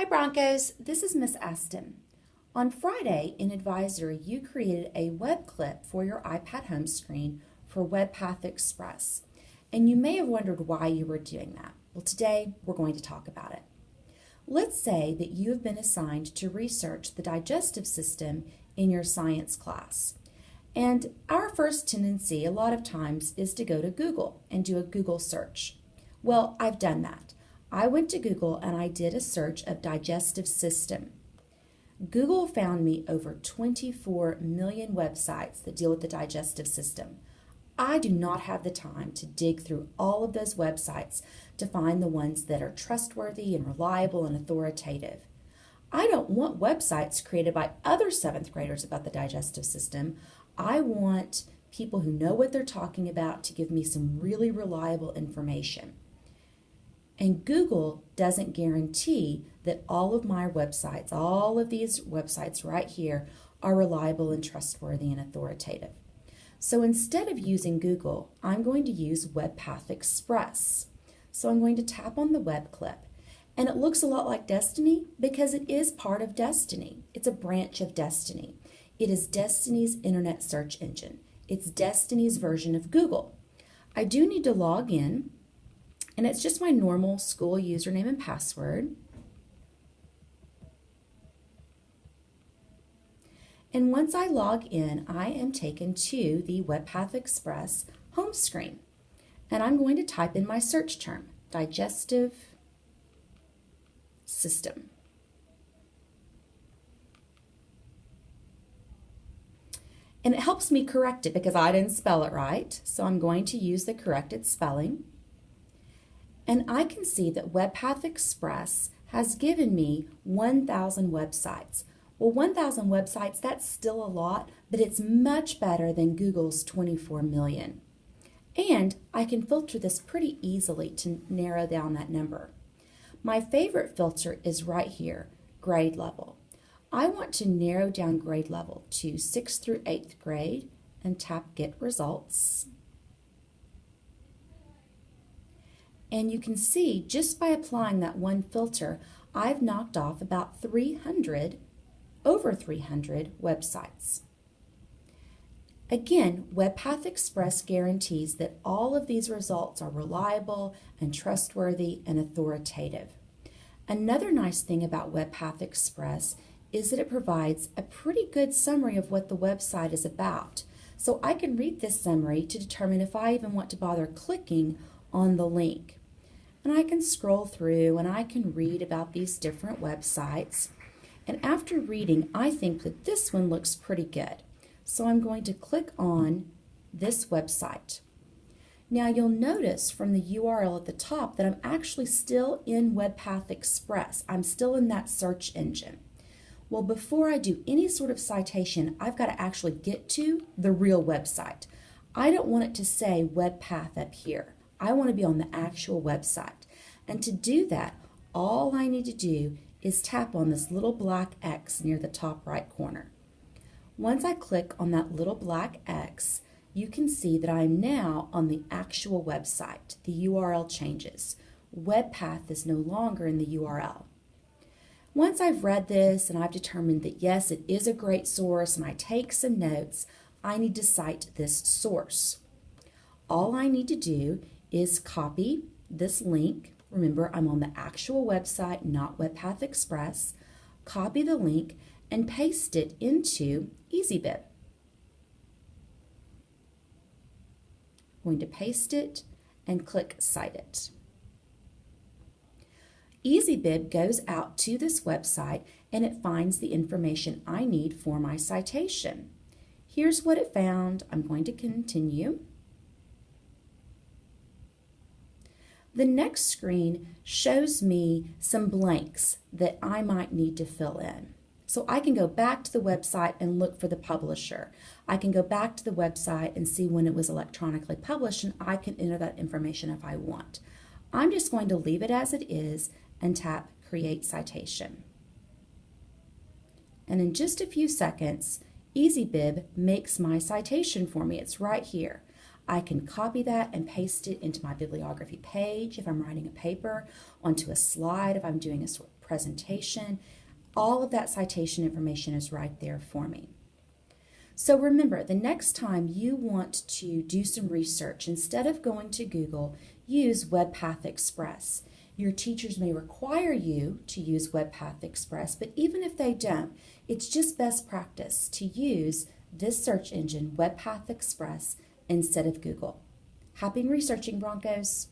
Broncos, this is Miss Aston. On Friday in Advisory, you created a web clip for your iPad home screen for WebPath Express. And you may have wondered why you were doing that. Well, today we're going to talk about it. Let's say that you have been assigned to research the digestive system in your science class. And our first tendency a lot of times is to go to Google and do a Google search. Well, I've done that. I went to Google and I did a search of digestive system. Google found me over 24 million websites that deal with the digestive system. I do not have the time to dig through all of those websites to find the ones that are trustworthy and reliable and authoritative. I don't want websites created by other 7th graders about the digestive system. I want people who know what they're talking about to give me some really reliable information. And Google doesn't guarantee that all of my websites, all of these websites right here, are reliable and trustworthy and authoritative. So instead of using Google, I'm going to use WebPath Express. So I'm going to tap on the web clip. And it looks a lot like Destiny because it is part of Destiny. It's a branch of Destiny. It is Destiny's internet search engine. It's Destiny's version of Google. I do need to log in. And it's just my normal school username and password. And once I log in, I am taken to the WebPath Express home screen. And I'm going to type in my search term, digestive system. And it helps me correct it because I didn't spell it right. So I'm going to use the corrected spelling. And I can see that WebPath Express has given me 1,000 websites. Well, 1,000 websites, that's still a lot, but it's much better than Google's 24 million. And I can filter this pretty easily to narrow down that number. My favorite filter is right here, grade level. I want to narrow down grade level to 6th through 8th grade and tap Get Results. And you can see just by applying that one filter, I've knocked off about over 300 websites. Again, WebPath Express guarantees that all of these results are reliable and trustworthy and authoritative. Another nice thing about WebPath Express is that it provides a pretty good summary of what the website is about. So I can read this summary to determine if I even want to bother clicking on the link. And I can scroll through and I can read about these different websites. And after reading, I think that this one looks pretty good. So I'm going to click on this website. Now you'll notice from the URL at the top that I'm actually still in WebPath Express. I'm still in that search engine. Well, before I do any sort of citation, I've got to actually get to the real website. I don't want it to say WebPath up here. I want to be on the actual website. And to do that, all I need to do is tap on this little black X near the top right corner. Once I click on that little black X, you can see that I'm now on the actual website. The URL changes. WebPath is no longer in the URL. Once I've read this and I've determined that yes, it is a great source and I take some notes, I need to cite this source. All I need to do is copy this link. Remember, I'm on the actual website, not WebPath Express. Copy the link and paste it into EasyBib. I'm going to paste it and click Cite It. EasyBib goes out to this website and it finds the information I need for my citation. Here's what it found. I'm going to continue. The next screen shows me some blanks that I might need to fill in. So I can go back to the website and look for the publisher. I can go back to the website and see when it was electronically published, and I can enter that information if I want. I'm just going to leave it as it is and tap Create Citation. And in just a few seconds, EasyBib makes my citation for me. It's right here. I can copy that and paste it into my bibliography page if I'm writing a paper, onto a slide if I'm doing a presentation. All of that citation information is right there for me. So remember, the next time you want to do some research, instead of going to Google, use WebPath Express. Your teachers may require you to use WebPath Express, but even if they don't, it's just best practice to use this search engine, WebPath Express, instead of Google. Happy researching, Broncos!